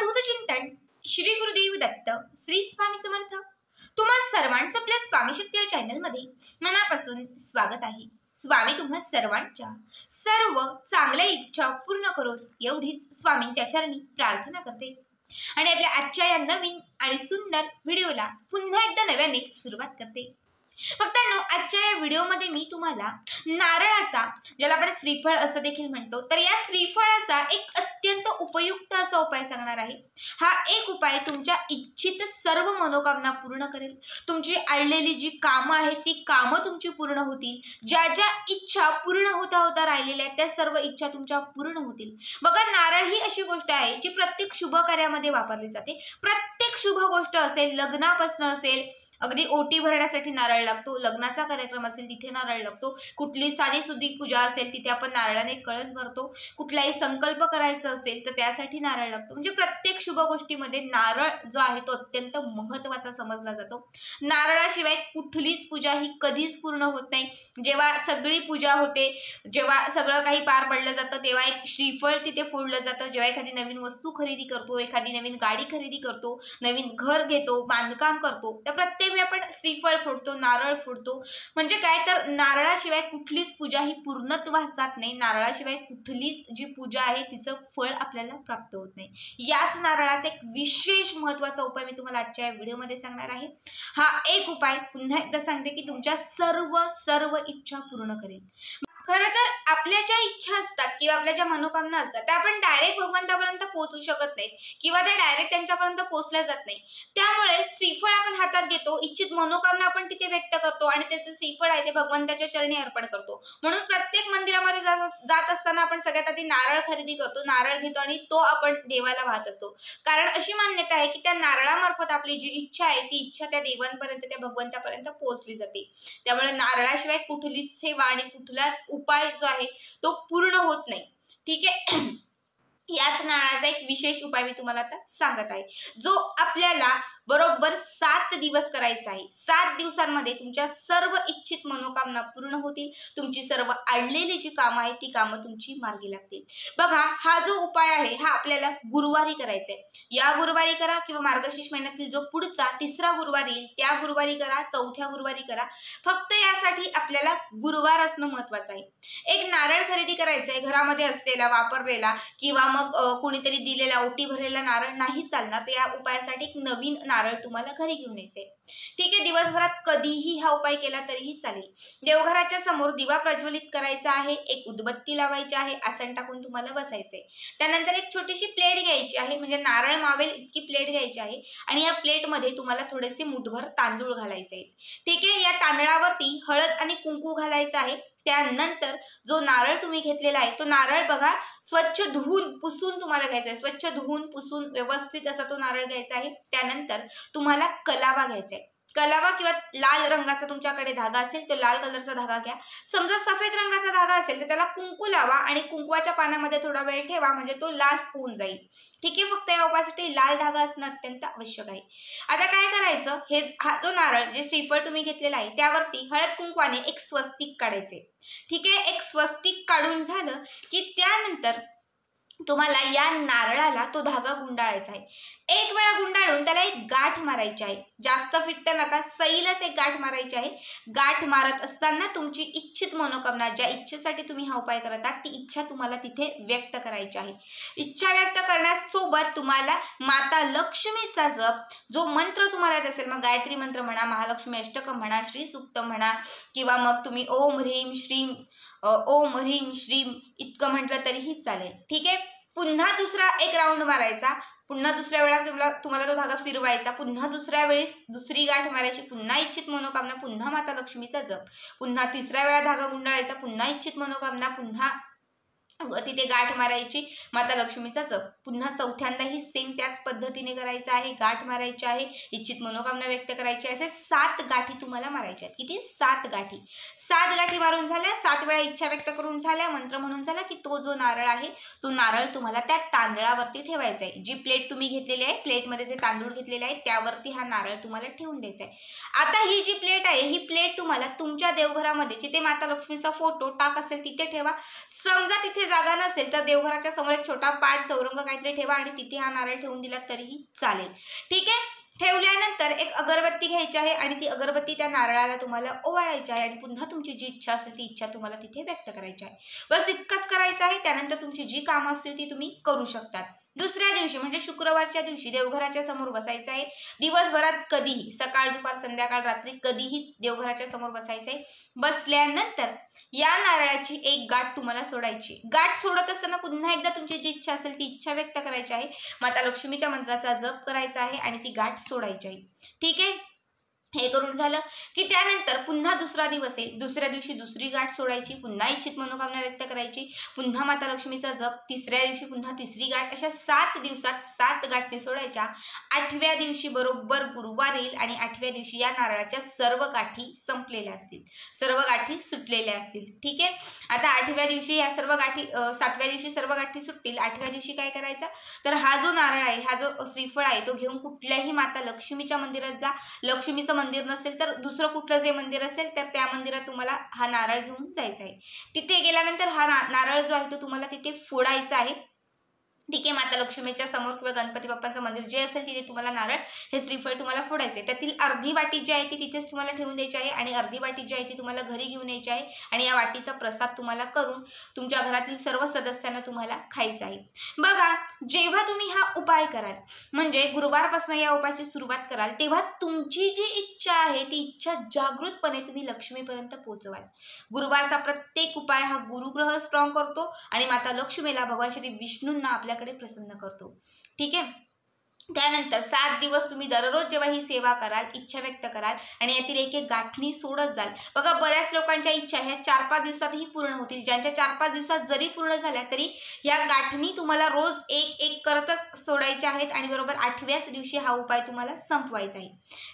अवधूत चिंतन श्री गुरुदेव दत्त श्री स्वामी समर्थ। तुम्हा सर्वांचं आपल्या स्वामी शक्ती या चॅनल मध्ये मनापासून स्वागत आहे। स्वामी तुम्हा सर्वांच्या सर्व चांगल्या इच्छा पूर्ण करो एवढीच स्वामींच्या चरणी प्रार्थना करते आणि आपल्या आजच्या या नवीन आणि सुंदर व्हिडिओला पुन्हा एकदा नव्याने सुरुवात करते। भक्तांनो, आजच्या या व्हिडिओमध्ये मी तुम्हाला नारळाचा, ज्याला आपण श्रीफळ असं देखील म्हणतो, तर या श्रीफळाचा एक अत्यंत उपयुक्त असा उपाय सांगणार आहे। हा एक उपाय तुमच्या इच्छित सर्व मनोकामना पूर्ण करेल। तुमची अडलेली जी कामं आहेत ती कामं तुमची पूर्ण होतील। ज्या ज्या इच्छा पूर्ण होता राहिलेल्या त्या सर्व इच्छा तुमच्या पूर्ण होतील। बघा, नारळ ही अशी गोष्ट आहे जी प्रत्येक शुभ कार्यामध्ये वापरली जाते। प्रत्येक शुभ गोष्ट असेल, लग्नापासून असेल, अगदी ओटी भरण्यासाठी नारळ लागतो, लग्नाचा कार्यक्रम असेल तिथे नारळ लागतो, कुठली साधी सुधी पूजा असेल तिथे आपण नारळाने कळस भरतो, कुठलाही संकल्प करायचा असेल तर त्यासाठी नारळ लागतो। म्हणजे प्रत्येक शुभ गोष्टीमध्ये नारळ जो आहे तो अत्यंत महत्त्वाचा समजला जातो। नारळाशिवाय कुठलीच पूजा ही कधीच पूर्ण होत नाही। जेव्हा सगळी पूजा होते, जेव्हा सगळं काही पार पडलं जातं, तेव्हा एक श्रीफळ तिथे फोडलं जातं। जेव्हा एखादी नवीन वस्तू खरेदी करतो, एखादी नवीन गाडी खरेदी करतो, नवीन घर घेतो, बांधकाम करतो, तर प्रत्येक आपण श्रीफळ फोडतो, नारळ फोडतो। म्हणजे काय, तर नारळाशिवाय कुठलीच पूजा ही पूर्णत्वास जात नाही। नारळाशिवाय कुठलीच जी पूजा आहे तिचं फळ आपल्याला प्राप्त होत नाही। याच नारळाचा एक विशेष महत्त्वाचा उपाय मी तुम्हाला आजच्या या व्हिडिओमध्ये सांगणार आहे। हा एक उपाय पुन्हा एकदा सांगते की तुमच्या सर्व इच्छा पूर्ण करेल। खरं तर आपल्या ज्या इच्छा असतात किंवा आपल्या ज्या मनोकामना असतात त्या आपण डायरेक्ट भगवंतापर्यंत पोहोचू शकत नाही किंवा ते डायरेक्ट त्यांच्यापर्यंत पोहोचल्या जात नाही। त्यामुळे श्रीफळ आपण हातात घेतो, इच्छित मनोकामना आपण तिथे व्यक्त करतो आणि त्याचं श्रीफळ आहे ते भगवंताच्या चरणी अर्पण करतो। म्हणून प्रत्येक मंदिरामध्ये जात असताना आपण सगळ्यात आधी नारळ खरेदी करतो, नारळ घेतो आणि तो आपण देवाला वाहत असतो। कारण अशी मान्यता आहे की त्या नारळामार्फत आपली जी इच्छा आहे ती इच्छा त्या देवांपर्यंत, त्या भगवंतापर्यंत पोहोचली जाते। त्यामुळे नारळाशिवाय कुठलीच सेवा आणि कुठलाच उपाय जो आहे तो पूर्ण होत नाही। ठीक आहे, याच नारळाचा एक विशेष उपाय मी तुम्हाला आता सांगत आहे, जो आपल्याला बरोबर 7 दिवस करायचा आहे। 7 दिवसांमध्ये तुमच्या सर्व इच्छित मनोकामना पूर्ण होतील। तुमची सर्व अडलेली जी कामं आहेत ती कामं तुमची मार्गी लागतील। बघा, हा जो उपाय आहे हा आपल्याला गुरुवारी करायचा आहे। या गुरुवारी करा किंवा मार्गशीर्ष महिन्यातील जो पुढचा 3रा गुरुवार येईल त्या गुरुवारी करा, 4थ्या गुरुवारी करा। फक्त यासाठी आपल्याला गुरुवार असणं महत्त्वाचं आहे। एक नारळ खरेदी करायचा आहे, घरामध्ये असलेला, वापरलेला किंवा मग कोणीतरी दिलेला, ओटी भरलेला नारळ नाही चालणार। तर या उपायासाठी एक नवीन नारळ तुम्हाला घरी घेऊन यायचे। ठीक आहे, दिवसभरात कधीही हा उपाय केला तरीही चालेल। देवघराच्या समोर दिवा प्रज्वलित करायचा आहे, एक उदबत्ती लावायची आहे, आसन टाकून तुम्हाला बसायचंय। त्यानंतर एक छोटीशी प्लेट घ्यायची आहे, म्हणजे नारळ मावेल इतकी प्लेट घ्यायची आहे आणि या प्लेटमध्ये तुम्हाला थोडेसे मुठभर तांदूळ घालायचे आहेत। ठीक आहे, या तांदळावरती हळद आणि कुंकू घालायचं आहे। त्यानंतर जो नारळ तुम्ही घेतलेला आहे तो नारळ बघा स्वच्छ धुवून पुसून तुम्हाला घ्यायचा आहे। स्वच्छ धुवून पुसून व्यवस्थित असा तो नारळ घ्यायचा आहे। त्यानंतर तुम्हाला कलावा घ्यायचा आहे। कलावा किंवा लाल रंगाचा तुमच्याकडे धागा असेल तो लाल कलरचा धागा घ्या। समजा सफेद रंगाचा धागा असेल तर त्याला कुंकू लावा आणि कुंकवाच्या पानामध्ये थोडा वेळ ठेवा, म्हणजे तो लाल होऊन जाईल। ठीक आहे, फक्त या उपायासाठी लाल धागा असणं अत्यंत आवश्यक आहे। आता काय करायचं, हा जो नारळ, जे श्रीफळ तुम्ही घेतलेला आहे त्यावरती हळद कुंकवाने एक स्वस्तिक काढायचे। ठीक आहे, एक स्वस्तिक काढून झालं की त्यानंतर तुम्हाला या नारळाला तो धागा गुंडाळायचा आहे। एक वेळा गुंडाळून त्याला एक गाठ मारायची आहे। जास्त फिट्ट नका, सैलच एक गाठ मारायची आहे। गाठ मारत असताना तुमची इच्छित मनोकामना, ज्या इच्छेसाठी तुम्ही हा उपाय करत आहात ती इच्छा तुम्हाला तिथे व्यक्त करायची आहे। इच्छा व्यक्त करण्यासोबत तुम्हाला माता लक्ष्मीचा जप, जो मंत्र तुम्हाला येत असेल, मग गायत्री मंत्र म्हणा, महालक्ष्मी अष्टकं म्हणा, श्री सूक्त म्हणा किंवा मग तुम्ही ओम ह्रीम श्रीम ओम ह्रीम श्रीम इतकं म्हटलं तरीही चालेल। ठीक आहे, पुन्हा दुसरा एक राऊंड मारायचा, पुन्हा दुसऱ्या वेळा तुम्हाला तो धागा फिरवायचा, पुन्हा दुसऱ्या वेळेस दुसरी गाठ मारायची, पुन्हा इच्छित मनोकामना, पुन्हा माता लक्ष्मीचा जप, पुन्हा तिसऱ्या वेळा धागा गुंडाळायचा, पुन्हा इच्छित मनोकामना, पुन्हा तिथे गाठ मारायची, माता लक्ष्मीचा जप, पुन्हा चौथ्यांदाही सेम त्याच पद्धतीने करायचं आहे। गाठ मारायची आहे, इच्छित मनोकामना व्यक्त करायची आहे। असे 7 गाठी तुम्हाला मारायच्या आहेत। किती? 7 गाठी। 7 गाठी मारून झाल्या, 7 वेळा इच्छा व्यक्त करून झाल्या, मंत्र म्हणून झाला की तो जो नारळ आहे तो नारळ तुम्हाला त्या तांदळावरती ठेवायचा आहे। जी प्लेट तुम्ही घेतलेली आहे, प्लेटमध्ये जे तांदूळ घेतलेले आहेत त्यावरती हा नारळ तुम्हाला ठेवून द्यायचा आहे। आता ही जी प्लेट आहे ही प्लेट तुम्हाला तुमच्या देवघरामध्ये जिथे माता लक्ष्मीचा फोटो टाक असेल तिथे ठेवा। समजा तिथे जागा नसेल तर देवघराच्या समोर एक छोटा पाट चौरंग काहीतरी ठेवा आणि तिथे हा नारळ ठेवून दिला तरीही चालेल. ठीक आहे. ठेवल्यानंतर एक अगरबत्ती घ्यायची आहे आणि ती अगरबत्ती त्या नारळाला तुम्हाला ओवाळायची आहे आणि पुन्हा तुमची जी इच्छा असेल ती इच्छा तुम्हाला तिथे व्यक्त करायची आहे. बस इतकंच करायचं आहे. त्यानंतर तुमची जी कामं असतील ती तुम्ही करू शकतात. दुसऱ्या दिवशी म्हणजे शुक्रवारच्या दिवशी देवघराच्या समोर बसायचं आहे. दिवसभरात कधीही, सकाळ दुपार संध्याकाळ रात्री कधीही देवघराच्या समोर बसायचं आहे. बसल्यानंतर या नारळाची एक गाठ तुम्हाला सोडायची. गाठ सोडत असताना पुन्हा एकदा तुमची जी इच्छा असेल ती इच्छा व्यक्त करायची आहे. माता लक्ष्मीच्या मंत्राचा जप करायचा आहे आणि ती गाठ सोडायची आहे. ठीक आहे. हे करून झालं की त्यानंतर पुन्हा दुसरा दिवस आहे. दुसऱ्या दिवशी दुसरी गाठ सोडायची, पुन्हा इच्छित मनोकामना व्यक्त करायची, पुन्हा माता लक्ष्मीचा जप, तिसऱ्या दिवशी पुन्हा तिसरी गाठ, अशा 7 दिवसात 7 गाठी सोडायच्या. 8व्या दिवशी बरोबर गुरुवार येईल आणि 8व्या दिवशी या नारळाच्या सर्व गाठी संपलेल्या असतील, सर्व गाठी सुटलेल्या असतील. ठीक आहे. आता 8व्या दिवशी या सर्व गाठी 7व्या दिवशी सर्व गाठी सुटतील. 8व्या दिवशी काय करायचं तर हा जो नारळ आहे, हा जो श्रीफळ आहे तो घेऊन कुठल्याही माता लक्ष्मीच्या मंदिरात जा. लक्ष्मीचं मंदिर नसेल तर दुसरं कुठलं जे मंदिर असेल तर त्या मंदिरात तुम्हाला हा नारळ घेऊन जायचा आहे. तिथे गेल्यानंतर हा नारळ जो आहे तो तुम्हाला तिथे फोडायचा आहे. ठीक आहे. माता लक्ष्मीच्या समोर किंवा गणपती बाप्पांचं मंदिर जे असेल तिथे तुम्हाला नारळ हे श्रीफळ तुम्हाला फोडायचे. त्यातील अर्धी वाटी जी आहे ती तिथेच तुम्हाला ठेवून द्यायची आहे आणि अर्धी वाटी जी आहे ती तुम्हाला घरी घेऊन यायची आहे आणि या वाटीचा प्रसाद तुम्हाला करून तुमच्या घरातील सर्व सदस्यांना तुम्हाला खायचा आहे. बघा, जेव्हा तुम्ही हा उपाय कराल म्हणजे गुरुवारपासून या उपायाची सुरुवात कराल तेव्हा तुमची जी इच्छा आहे ती इच्छा जागृतपणे तुम्ही लक्ष्मीपर्यंत पोहोचवाल. गुरुवारचा प्रत्येक उपाय हा गुरुग्रह स्ट्रॉंग करतो आणि माता लक्ष्मीला, भगवान श्री विष्णूंना आपल्याकडे प्रसन्न करतो. ठीक आहे. त्यानंतर 7 दिवस तुम्ही दररोज जेव्हा ही सेवा कराल, इच्छा व्यक्त कराल आणि यातील एक एक गाठणी सोडत जाल. बघा, बऱ्याच लोकांच्या इच्छा ह्या 4-5 दिवसातही पूर्ण होतील. ज्यांच्या 4-5 दिवसात जरी पूर्ण झाल्या तरी या गाठणी तुम्हाला रोज एक एक करतच सोडायच्या आहेत आणि बरोबर 8व्याच दिवशी हा उपाय तुम्हाला संपवायचा आहे.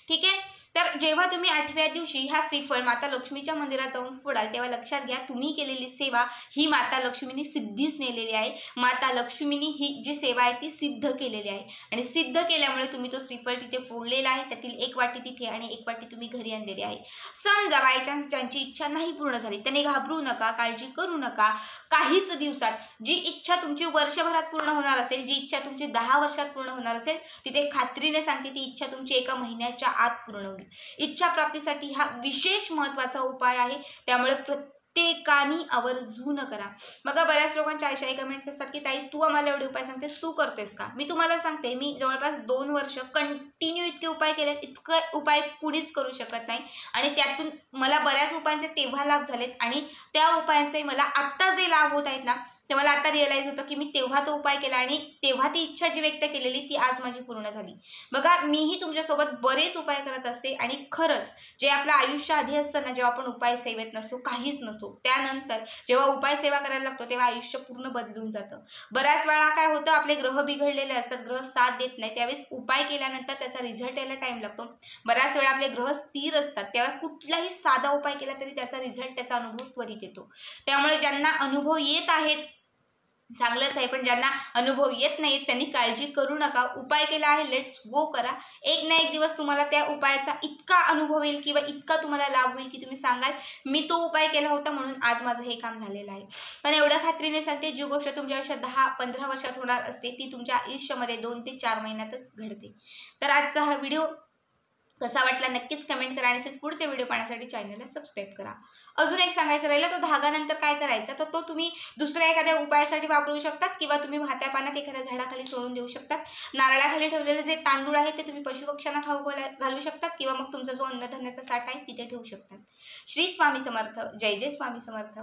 ठीक आहे. तर जेव्हा तुम्ही 8व्या दिवशी हा श्रीफळ माता लक्ष्मीच्या मंदिरात जाऊन फोडाल तेव्हा लक्षात घ्या तुम्ही केलेली सेवा ही माता लक्ष्मीने सिद्धीस नेलेली आहे. माता लक्ष्मीने ही जी सेवा आहे ती सिद्ध केलेली आहे आणि सिद्ध केल्यामुळे तुम्ही तो श्रीफळ तिथे फोडलेला आहे. त्यातील एक वाटी तिथे आणि एक वाटी तुम्ही घरी आणलेली आहे. समजा बाय चान्स ज्यांची इच्छा नाही पूर्ण झाली त्याने घाबरू नका, काळजी करू नका. काहीच दिवसात जी इच्छा तुमची वर्षभरात पूर्ण होणार असेल, जी इच्छा तुमची 10 वर्षात पूर्ण होणार असेल, तिथे खात्रीने सांगते ती इच्छा तुमची 1 महिन्याच्या आत पूर्ण होईल. इच्छा प्राप्तीसाठी हा विशेष महत्त्वाचा उपाय आहे. त्यामुळे प्रत्येकाने आवर्जून करा. बघा, बऱ्याच लोकांच्या अशाही कमेंट्स असतात की ताई तू आम्हाला एवढे उपाय सांगतेस, तू करतेस का? मी तुम्हाला सांगते, मी जवळपास 2 वर्ष कंटिन्यू इतके उपाय केलेत, इतके उपाय कुणीच करू शकत नाही आणि त्यातून मला बऱ्याच उपायांचे तेव्हा लाभ झालेत आणि त्या उपायांचे मला आत्ता जे लाभ होत आहेत ना ते मला आता रिअलाइज होतं की मी तेव्हा तो उपाय केला आणि तेव्हा ती इच्छा जी व्यक्त केलेली ती आज माझी पूर्ण झाली. बघा, मीही तुमच्यासोबत बरेच उपाय करत असते आणि खरंच जे आपलं आयुष्य आधी असतं ना, जेव्हा आपण उपाय सेवेत नसतो, काहीच नसतो, त्यानंतर जेव्हा उपाय सेवा करायला लागतो तेव्हा आयुष्य पूर्ण बदलून जातं. बऱ्याच वेळा काय होतं, आपले ग्रह बिघडलेले असतात, ग्रह साथ देत नाही, त्यावेळेस उपाय केल्यानंतर त्याचा रिझल्ट यायला टाइम लागतो. बऱ्याच वेळा आपले ग्रह स्थिर असतात, तेव्हा कुठलाही साधा उपाय केला तरी त्याचा रिझल्ट, त्याचा अनुभव त्वरित येतो. त्यामुळे ज्यांना अनुभव येत आहेत चांगलंच आहे, पण ज्यांना अनुभव येत नाहीत त्यांनी काळजी करू नका. उपाय केला आहे, लेट्स गो करा. एक ना एक दिवस तुम्हाला त्या उपायाचा इतका अनुभव येईल किंवा इतका तुम्हाला लाभ होईल की तुम्ही सांगाल मी तो उपाय केला होता म्हणून आज माझं हे काम झालेलं आहे. पण एवढ्या खात्रीने सांगते, जी गोष्ट तुमच्या आयुष्यात 10-15 वर्षात होणार असते ती तुमच्या आयुष्यामध्ये 2 ते 4 महिन्यातच घडते. तर आजचा हा व्हिडिओ कसा वाटला नक्कीच कमेंट करा आणि असेच पुढचे व्हिडिओ पाहण्यासाठी चॅनलला सबस्क्राईब करा. अजून एक सांगायचं राहिलं, तो धागा नंतर काय करायचा तर तो तुम्ही दुसऱ्या एखाद्या उपायासाठी वापरू शकतात किंवा तुम्ही वाहत्या पाण्यात एखाद्या झाडाखाली सोडून देऊ शकतात. नारळाखाली ठेवलेले जे तांदूळ आहे ते तुम्ही पशुपक्ष्यांना खाऊ घालू शकतात किंवा मग तुमचा जो अन्नधान्याचा साठा आहे तिथे ठेवू शकतात. श्री स्वामी समर्थ. जय जय स्वामी समर्थ.